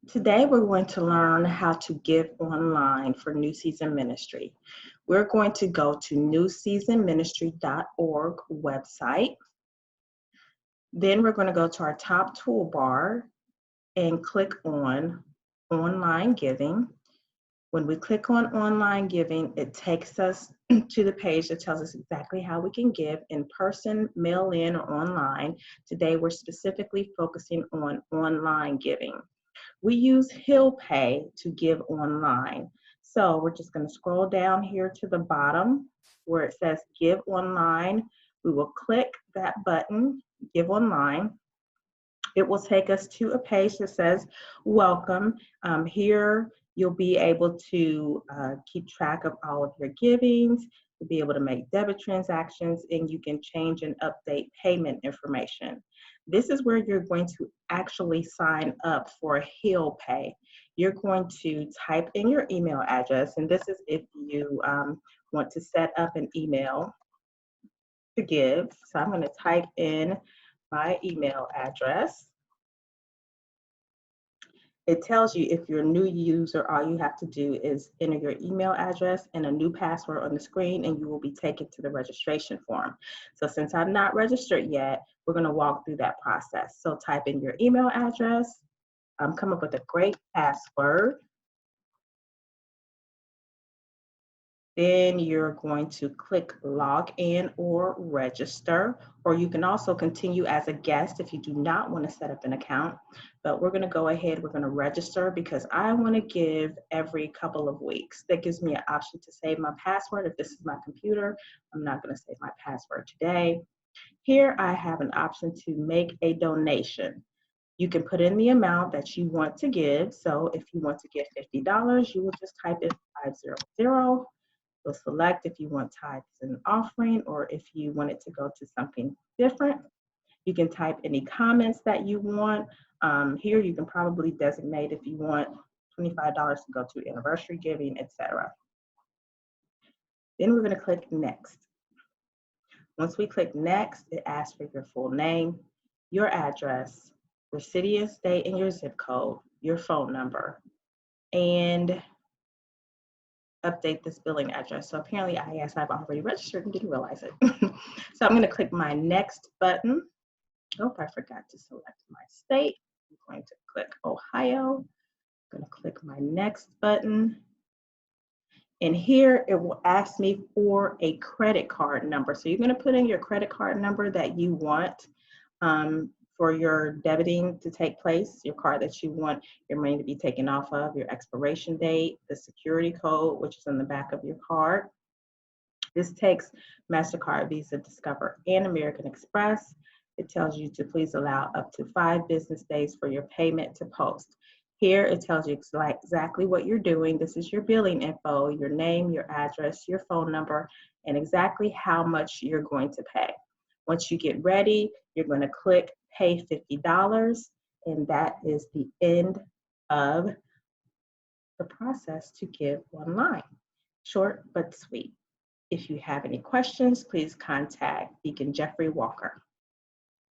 Today, we're going to learn how to give online for New Season Ministry. We're going to go to newseasonministry.org website. Then we're going to go to our top toolbar and click on Online Giving. When we click on Online Giving, it takes us to the page that tells us exactly how we can give in person, mail in, or online. Today, we're specifically focusing on online giving. We use HealPay to give online. So we're just going to scroll down here to the bottom where it says Give Online. We will click that button, Give Online. It will take us to a page that says Welcome. Here you'll be able to keep track of all of your givings. You'll be able to make debit transactions, and you can change and update payment information. This is where you're going to actually sign up for HealPay. You're going to type in your email address, and this is if you want to set up an email to give. So I'm going to type in my email address. It tells you if you're a new user, all you have to do is enter your email address and a new password on the screen, and you will be taken to the registration form. So since I'm not registered yet, we're going to walk through that process. So type in your email address, come up with a great password. Then you're going to click log in or register, or you can also continue as a guest if you do not want to set up an account. But we're going to go ahead, we're going to register because I want to give every couple of weeks. That gives me an option to save my password. If this is my computer, I'm not going to save my password today. Here I have an option to make a donation. You can put in the amount that you want to give. So if you want to give $50, you will just type in 500. You'll select if you want tithes and offering, or if you want it to go to something different. You can type any comments that you want. Here you can probably designate if you want $25 to go to anniversary giving, etc. Then we're going to click next. Once we click next, it asks for your full name, your address, your city and state and your zip code, your phone number, and update this billing address. So apparently I've already registered and didn't realize it. So I'm going to click my next button. Oh, I forgot to select my state. I'm going to click Ohio. I'm going to click my next button. And here it will ask me for a credit card number. So you're going to put in your credit card number that you want for your debiting to take place, your card that you want your money to be taken off of, your expiration date, the security code, which is on the back of your card. This takes MasterCard, Visa, Discover, and American Express. It tells you to please allow up to 5 business days for your payment to post. Here it tells you exactly what you're doing. This is your billing info, your name, your address, your phone number, and exactly how much you're going to pay. Once you get ready, you're going to click Pay $50, and that is the end of the process to give online. Short but sweet. If you have any questions, please contact Deacon Jeffrey Walker.